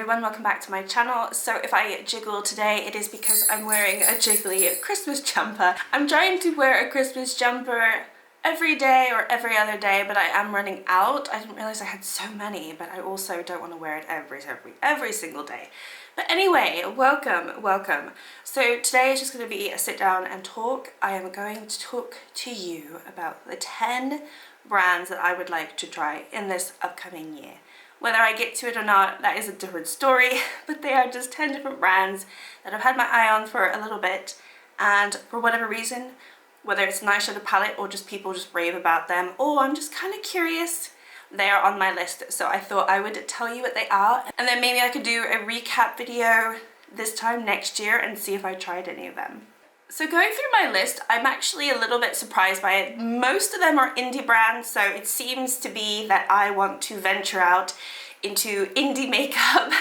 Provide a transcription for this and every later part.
everyone, welcome back to my channel. So if I jiggle today, it is because I'm wearing a jiggly Christmas jumper. I'm trying to wear a Christmas jumper every day or every other day, but I am running out. I didn't realize I had so many, but I also don't want to wear it every single day. But anyway, welcome. So today is just going to be a sit down and talk. I am going to talk to you about the 10 brands that I would like to try in this upcoming year. Whether I get to it or not, that is a different story, but they are just 10 different brands that I've had my eye on for a little bit, and for whatever reason, whether it's an eyeshadow palette or just people just rave about them, or I'm just kind of curious, they are on my list. So I thought I would tell you what they are, and then maybe I could do a recap video this time next year and see if I tried any of them. So going through my list, I'm actually a little bit surprised by it. Most of them are indie brands, so it seems to be that I want to venture out into indie makeup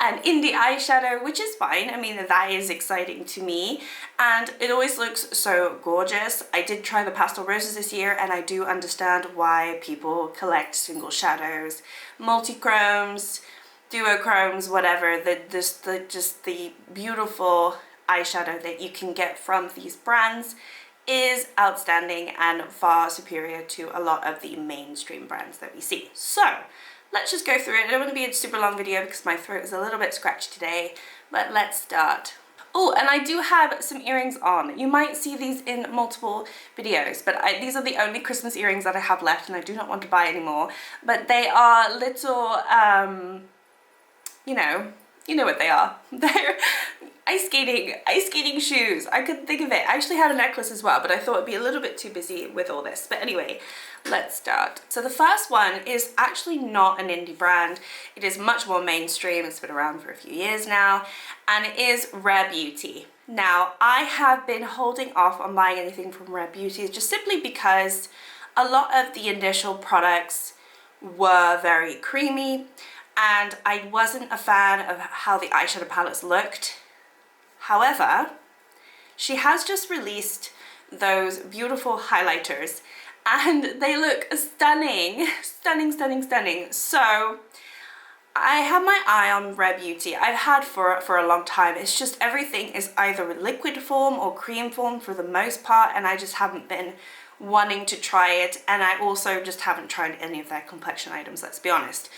and indie eyeshadow, which is fine. I mean, that is exciting to me, and it always looks so gorgeous. I did try the pastel roses this year, and I do understand why people collect single shadows, multi-chromes, duochromes, whatever. Just the beautiful eyeshadow that you can get from these brands is outstanding and far superior to a lot of the mainstream brands that we see. So let's just go through it. I don't want to be a super long video because my throat is a little bit scratchy today, but let's start. Oh, and I do have some earrings on. You might see these in multiple videos, but these are the only Christmas earrings that I have left, and I do not want to buy any more. But they are little, you know what they are. They're ice skating shoes. I couldn't think of it. I actually had a necklace as well, but I thought it'd be a little bit too busy with all this. But anyway, let's start. So the first one is actually not an indie brand. It is much more mainstream. It's been around for a few years now, and it is Rare Beauty. Now, I have been holding off on buying anything from Rare Beauty just simply because a lot of the initial products were very creamy, and I wasn't a fan of how the eyeshadow palettes looked. However, she has just released those beautiful highlighters, and they look stunning. So I have my eye on Rare Beauty. I've had for a long time. It's just everything is either liquid form or cream form for the most part, and I just haven't been wanting to try it. And I also just haven't tried any of their complexion items, let's be honest.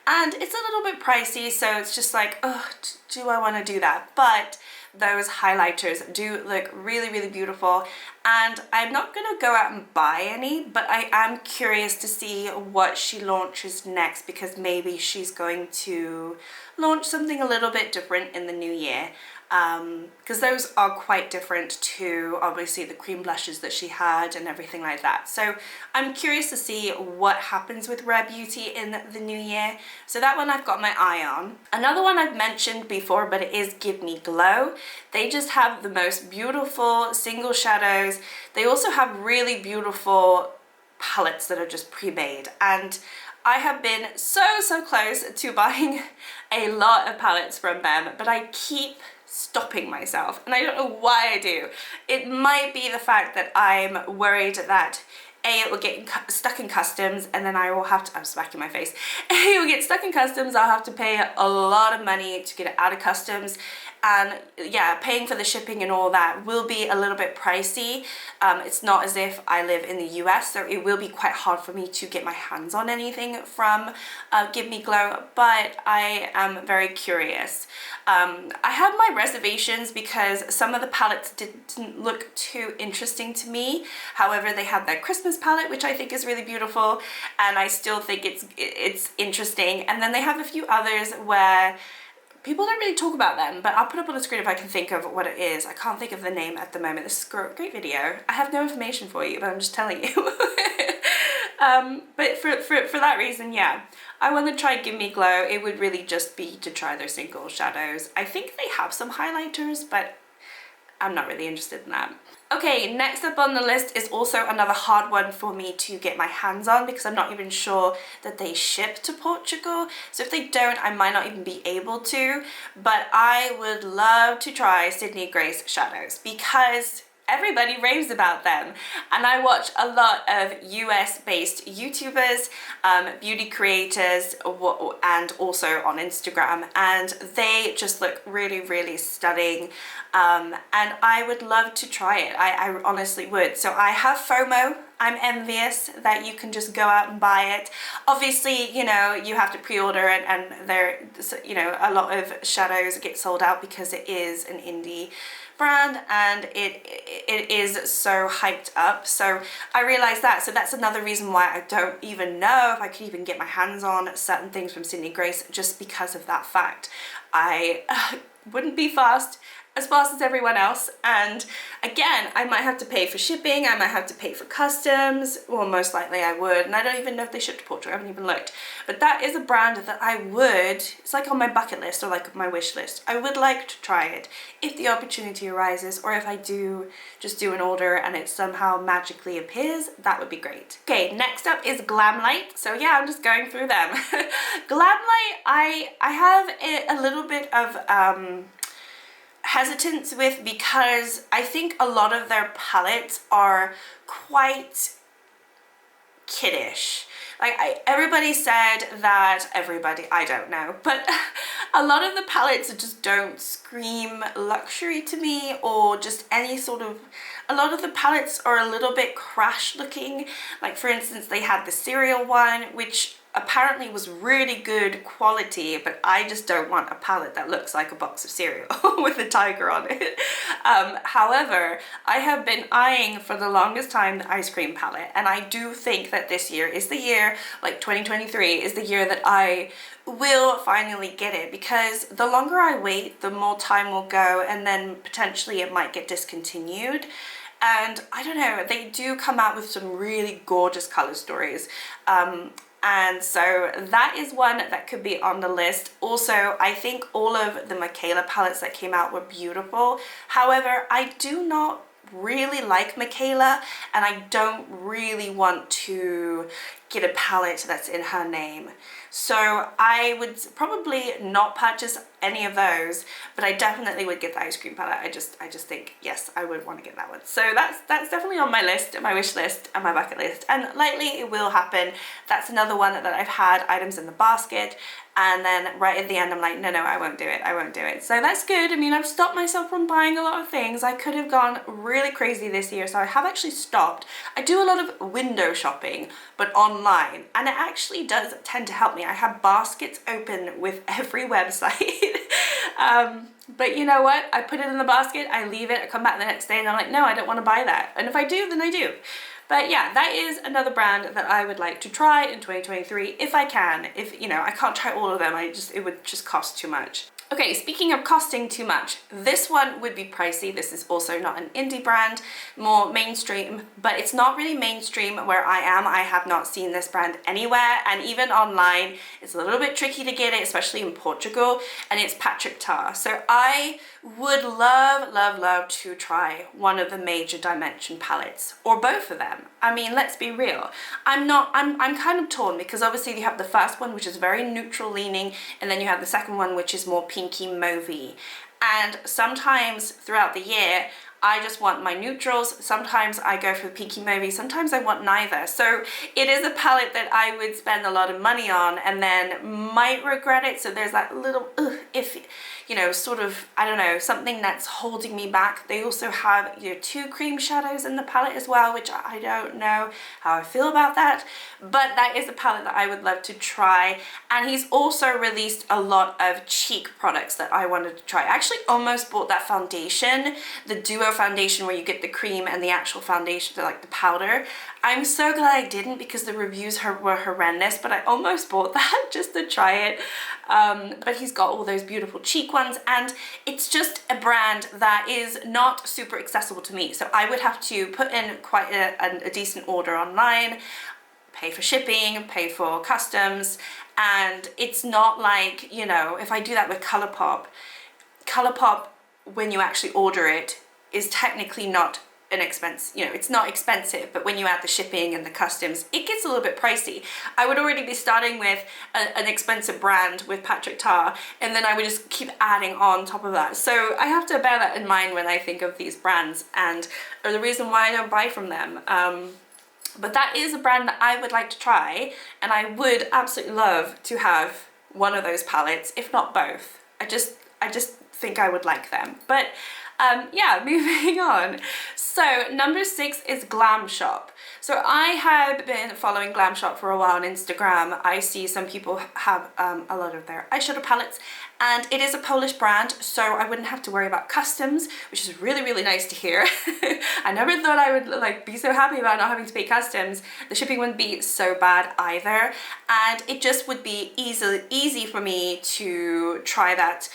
And it's a little bit pricey, so it's just like, oh, do I want to do that? But those highlighters do look really beautiful, and I'm not gonna go out and buy any, but I am curious to see what she launches next, because maybe she's going to launch something a little bit different in the new year, because those are quite different to obviously the cream blushes that she had and everything like that. So I'm curious to see what happens with Rare Beauty in the new year. So that one I've got my eye on. Another one I've mentioned before, but it is Give Me Glow. They just have the most beautiful single shadows. They also have really beautiful palettes that are just pre-made, and I have been so close to buying a lot of palettes from them, but I keep stopping myself, and I don't know why I do. It might be the fact that I'm worried that it will get stuck in customs, and then I will have to, I'm smacking my face, it will get stuck in customs, I'll have to pay a lot of money to get it out of customs, and yeah, paying for the shipping and all that will be a little bit pricey. It's not as if I live in the US, so it will be quite hard for me to get my hands on anything from Give Me Glow, but I am very curious. I have my reservations because some of the palettes didn't look too interesting to me. However, they have their Christmas palette, which I think is really beautiful, and I still think it's interesting. And then they have a few others where people don't really talk about them, but I'll put up on the screen if I can think of what it is. I can't think of the name at the moment. This is a great video. I have no information for you, but I'm just telling you. But for that reason, yeah, I want to try Give Me Glow. It would really just be to try their single shadows. I think they have some highlighters, but I'm not really interested in that. Okay, next up on the list is also another hard one for me to get my hands on, because I'm not even sure that they ship to Portugal. So if they don't, I might not even be able to. But I would love to try Sydney Grace shadows, because everybody raves about them. And I watch a lot of US-based YouTubers, beauty creators, and also on Instagram, and they just look really, really stunning. And I would love to try it. I honestly would. So I have FOMO. I'm envious that you can just go out and buy it. Obviously, you know, you have to pre-order it, and there, you know, a lot of shadows get sold out because it is an indie brand and it is so hyped up. So I realized that. So that's another reason why I don't even know if I could even get my hands on certain things from Sydney Grace, just because of that fact. I wouldn't be as fast as everyone else, and again, I might have to pay for shipping, I might have to pay for customs, well, most likely I would, and I don't even know if they ship to Portugal, I haven't even looked. But that is a brand that I would, it's like on my bucket list or like my wish list. I would like to try it if the opportunity arises, or if I do just do an order and it somehow magically appears, that would be great. Okay, next up is Glamlight. So yeah, I'm just going through them. Glamlight, I have a little bit of hesitance with, because I think a lot of their palettes are quite kiddish. Like everybody said that, I don't know, but a lot of the palettes just don't scream luxury to me, or just any sort of, a lot of the palettes are a little bit crash looking. Like for instance, they had the cereal one, which apparently was really good quality, but I just don't want a palette that looks like a box of cereal with a tiger on it. However, I have been eyeing for the longest time the ice cream palette, and I do think that this year is the year, like 2023 is the year that I will finally get it, because the longer I wait, the more time will go, and then potentially it might get discontinued. And I don't know, they do come out with some really gorgeous color stories. And so that is one that could be on the list. Also, I think all of the Michaela palettes that came out were beautiful. However, I do not really like Michaela, and I don't really want to get a palette that's in her name. So I would probably not purchase any of those, but I definitely would get the ice cream palette. I just think, yes, I would want to get that one. So that's definitely on my list, my wish list and my bucket list, and likely it will happen. That's another one that I've had items in the basket, and then right at the end I'm like, no, I won't do it, I won't do it. So that's good. I mean, I've stopped myself from buying a lot of things. I could have gone really crazy this year, so I have actually stopped. I do a lot of window shopping, but online, and it actually does tend to help me. I have baskets open with every website. But you know what? I put it in the basket, I leave it, I come back the next day and I'm like, no, I don't want to buy that. And if I do, then I do. But yeah, that is another brand that I would like to try in 2023 if I can. If, you know, I can't try all of them, it would just cost too much. Okay, speaking of costing too much, this one would be pricey. This is also not an indie brand, more mainstream, but it's not really mainstream where I am. I have not seen this brand anywhere, and even online, it's a little bit tricky to get it, especially in Portugal, and it's Patrick Tar. So I would love to try one of the major dimension palettes, or both of them. I mean, let's be real. I'm kind of torn, because obviously you have the first one, which is very neutral leaning, and then you have the second one, which is more pinky mauvey. And sometimes throughout the year, I just want my neutrals. Sometimes I go for the pinky mauvey, sometimes I want neither. So it is a palette that I would spend a lot of money on and then might regret it. So there's that little, if, you know, sort of, I don't know, something that's holding me back. They also have your 2 cream shadows in the palette as well, which I don't know how I feel about that. But that is a palette that I would love to try. And he's also released a lot of cheek products that I wanted to try. I actually almost bought that foundation, the Duo foundation, where you get the cream and the actual foundation, like the powder. I'm so glad I didn't, because the reviews were horrendous, but I almost bought that just to try it. But he's got all those beautiful cheek ones, and it's just a brand that is not super accessible to me. So I would have to put in quite a decent order online, pay for shipping, pay for customs, and it's not like, you know, if I do that with ColourPop, when you actually order it, is technically not it's not expensive, but when you add the shipping and the customs, it gets a little bit pricey. I would already be starting with an expensive brand with Patrick Ta, and then I would just keep adding on top of that. So I have to bear that in mind when I think of these brands, and or the reason why I don't buy from them. But that is a brand that I would like to try, and I would absolutely love to have one of those palettes, if not both. I just think I would like them. But yeah, moving on. So number 6 is Glam Shop. So I have been following Glam Shop for a while on Instagram. I see some people have a lot of their eyeshadow palettes, and it is a Polish brand, so I wouldn't have to worry about customs, which is really, really nice to hear. I never thought I would like be so happy about not having to pay customs. The shipping wouldn't be so bad either, and it just would be easy for me to try that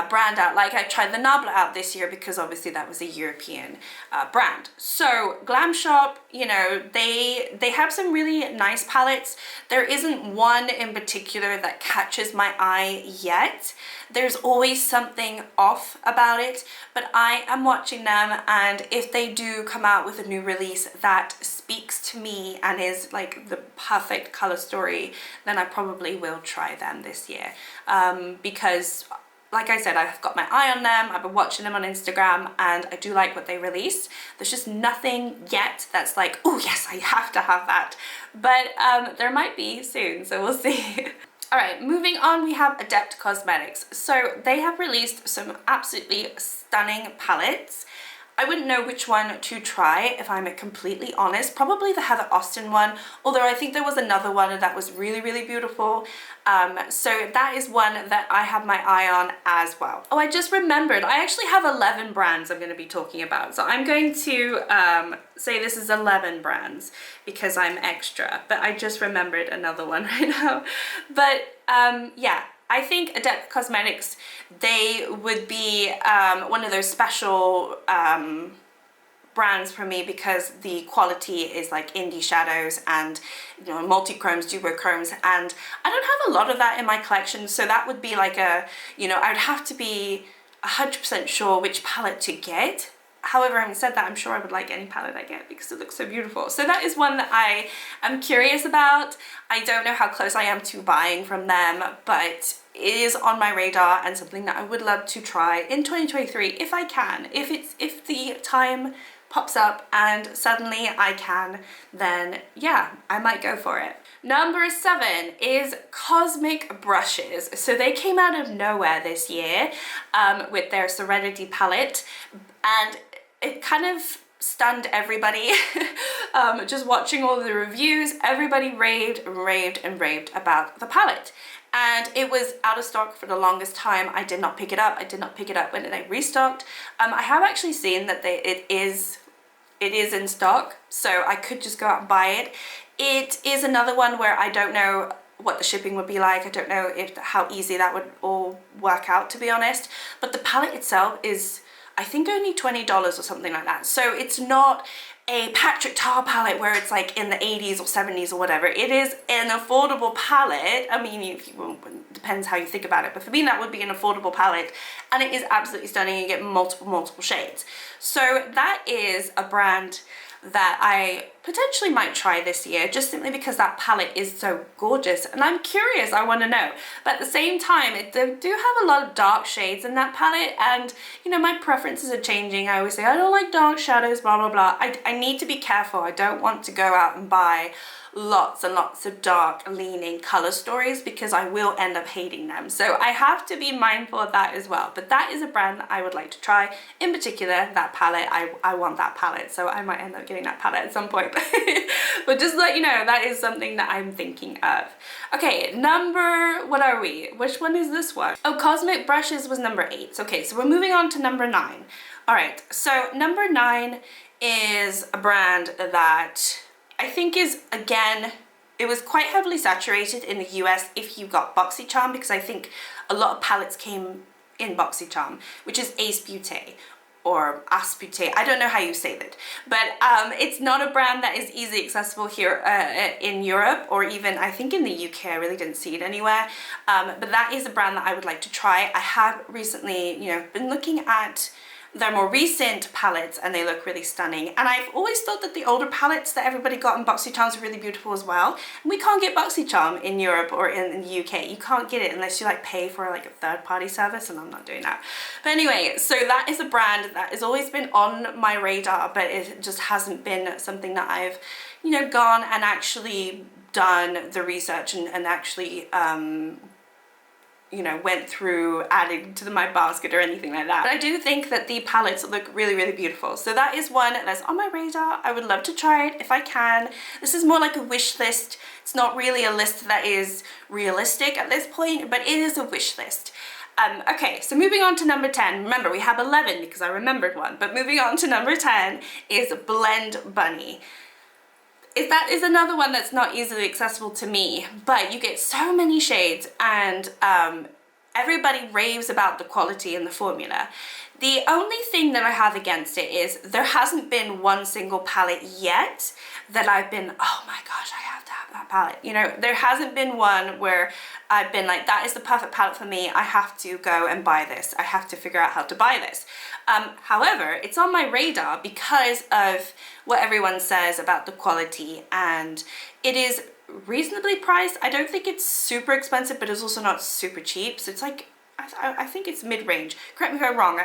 brand out. Like I tried the Nabla out this year because obviously that was a European brand. So Glam Shop, you know, they have some really nice palettes. There isn't one in particular that catches my eye yet. There's always something off about it, but I am watching them, and if they do come out with a new release that speaks to me and is like the perfect color story, then I probably will try them this year, because like I said, I've got my eye on them, I've been watching them on Instagram, and I do like what they release. There's just nothing yet that's like, oh yes, I have to have that. But there might be soon, so we'll see. All right, moving on, we have Adept Cosmetics. So they have released some absolutely stunning palettes. I wouldn't know which one to try if I'm completely honest. Probably the Heather Austin one, although I think there was another one that was really, really beautiful. So that is one that I have my eye on as well. Oh, I just remembered, I actually have 11 brands I'm going to be talking about. So I'm going to say this is 11 brands because I'm extra, but I just remembered another one right now. But yeah. I think Adept Cosmetics, they would be one of those special brands for me because the quality is like indie shadows and, you know, multi-chromes, duochromes, and I don't have a lot of that in my collection, so that would be like a, you know, I'd have to be 100% sure which palette to get. However, having said that, I'm sure I would like any palette I get because it looks so beautiful. So that is one that I am curious about. I don't know how close I am to buying from them, but it is on my radar and something that I would love to try in 2023 if I can. If the time pops up and suddenly I can, then yeah, I might go for it. Number 7 is Cosmic Brushes. So they came out of nowhere this year with their Serenity palette, and it kind of stunned everybody. Just watching all the reviews, everybody raved and raved and raved about the palette. And it was out of stock for the longest time. I did not pick it up. I did not pick it up when they restocked. I have actually seen that it is in stock, so I could just go out and buy it. It is another one where I don't know what the shipping would be like. I don't know how easy that would all work out, to be honest. But the palette itself is, I think, only $20 or something like that. So it's not a Patrick Ta palette where it's like in the 80s or 70s or whatever. It is an affordable palette. I mean, it depends how you think about it, but for me that would be an affordable palette, and it is absolutely stunning. You get multiple shades. So that is a brand that I potentially might try this year, just simply because that palette is so gorgeous and I'm curious, I want to know. But at the same time, they do have a lot of dark shades in that palette, and you know, my preferences are changing. I always say I don't like dark shadows, blah blah blah. I need to be careful. I don't want to go out and buy lots and lots of dark leaning color stories because I will end up hating them. So I have to be mindful of that as well. But that is a brand that I would like to try. In particular, that palette, I want that palette, so I might end up getting that palette at some point. But just to let you know, that is something that I'm thinking of. Okay, what are we? Which one is this one? Oh, Cosmic Brushes was number 8. Okay, so we're moving on to number 9. All right, so number 9 is a brand that I think is, again, it was quite heavily saturated in the US if you got BoxyCharm, because I think a lot of palettes came in BoxyCharm, which is Ace Beauté or Aspute. I don't know how you say that, but it's not a brand that is easily accessible here in Europe, or even I think in the UK. I really didn't see it anywhere, but that is a brand that I would like to try. I have recently, you know, been looking at their more recent palettes and they look really stunning. And I've always thought that the older palettes that everybody got in BoxyCharms are really beautiful as well. And we can't get BoxyCharm in Europe or in the UK. You can't get it unless you like pay for like a third-party service, and I'm not doing that. But anyway, so that is a brand that has always been on my radar, but it just hasn't been something that I've, you know, gone and actually done the research and actually you know, went through adding to my basket or anything like that. But I do think that the palettes look really, really beautiful. So that is one that's on my radar. I would love to try it if I can. This is more like a wish list. It's not really a list that is realistic at this point, but it is a wish list. Okay, so moving on to number 10. Remember, we have 11 because I remembered one, but moving on to number 10 is Blend Bunny. That is another one that's not easily accessible to me, but you get so many shades, and everybody raves about the quality and the formula. The only thing that I have against it is there hasn't been one single palette yet that I've been, oh my gosh, I have to have that palette. You know, there hasn't been one where I've been like, that is the perfect palette for me. I have to go and buy this. I have to figure out how to buy this. However, it's on my radar because of what everyone says about the quality, and it is reasonably priced. I don't think it's super expensive, but it's also not super cheap. So it's like, I think it's mid-range. Correct me if I'm wrong.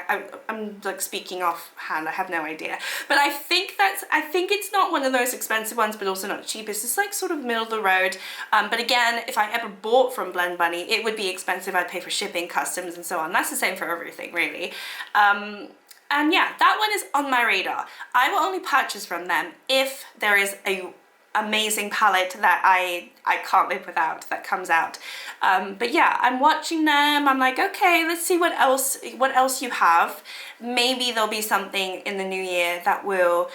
I'm like speaking offhand. I have no idea. But I think it's not one of those expensive ones, but also not cheap. It's just like sort of middle of the road. But again, if I ever bought from Blend Bunny, it would be expensive. I'd pay for shipping, customs, and so on. That's the same for everything, really. And yeah, that one is on my radar. I will only purchase from them if there is a amazing palette that I can't live without that comes out. But yeah, I'm watching them. I'm like, okay, let's see what else you have. Maybe there'll be something in the new year that will,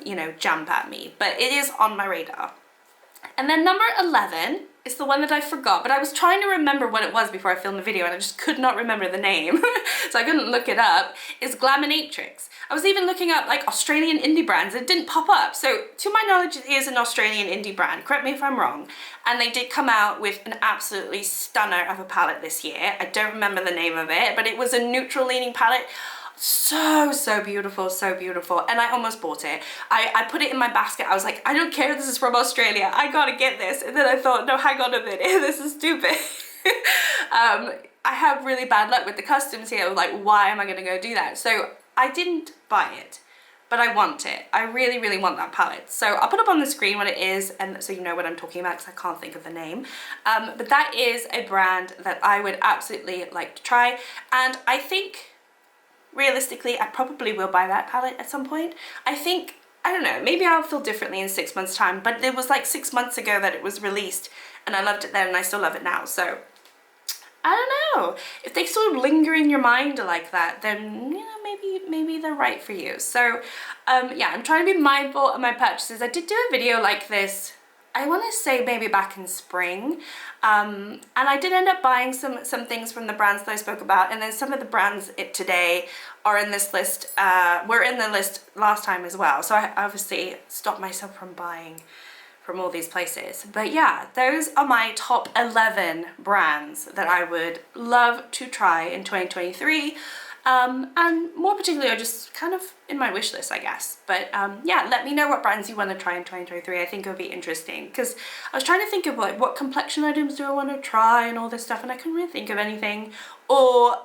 you know, jump at me. But it is on my radar. And then number 11 is the one that I forgot, but I was trying to remember what it was before I filmed the video and I just could not remember the name, so I couldn't look it up. It's Glaminatrix. I was even looking up like Australian indie brands. It didn't pop up. So to my knowledge, it is an Australian indie brand. Correct me if I'm wrong. And they did come out with an absolutely stunner of a palette this year. I don't remember the name of it, but it was a neutral leaning palette. So beautiful, so beautiful. And I almost bought it. I put it in my basket. I was like, I don't care if this is from Australia, I gotta get this. And then I thought, no, hang on a minute, this is stupid. I have really bad luck with the customs here. Like, why am I gonna go do that? So I didn't buy it, but I want it. I really, really want that palette. So I'll put up on the screen what it is, and so you know what I'm talking about, because I can't think of the name. But that is a brand that I would absolutely like to try. And I think, realistically, I probably will buy that palette at some point. I think, I don't know, maybe I'll feel differently in 6 months' time, but it was like 6 months ago that it was released, and I loved it then, and I still love it now. So I don't know, if they sort of linger in your mind like that, then, you know, maybe they're right for you. So yeah, I'm trying to be mindful of my purchases. I did do a video like this, I want to say maybe back in spring, and I did end up buying some things from the brands that I spoke about, and then some of the brands today are in this list, were in the list last time as well, so I obviously stopped myself from buying from all these places. But yeah, those are my top 11 brands that I would love to try in 2023. And more particularly are just kind of in my wish list, I guess. But yeah, let me know what brands you want to try in 2023. I think it would be interesting, because I was trying to think of like what complexion items do I want to try and all this stuff, and I couldn't really think of anything. Or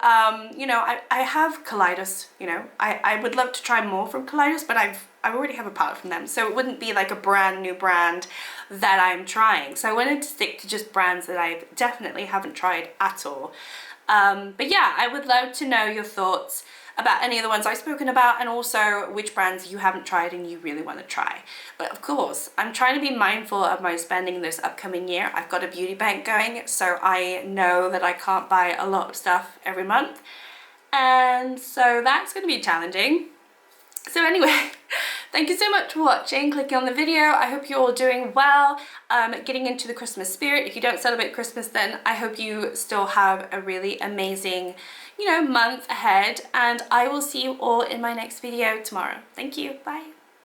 you know, I have Kaleidos, you know, I would love to try more from Kaleidos, but I already have a palette from them, so it wouldn't be like a brand new brand that I'm trying. So I wanted to stick to just brands that I definitely haven't tried at all. But yeah, I would love to know your thoughts about any of the ones I've spoken about, and also which brands you haven't tried and you really want to try. But of course, I'm trying to be mindful of my spending this upcoming year. I've got a beauty bank going, so I know that I can't buy a lot of stuff every month. And so that's going to be challenging. So anyway, thank you so much for watching, clicking on the video. I hope you're all doing well, getting into the Christmas spirit. If you don't celebrate Christmas, then I hope you still have a really amazing, you know, month ahead. And I will see you all in my next video tomorrow. Thank you. Bye.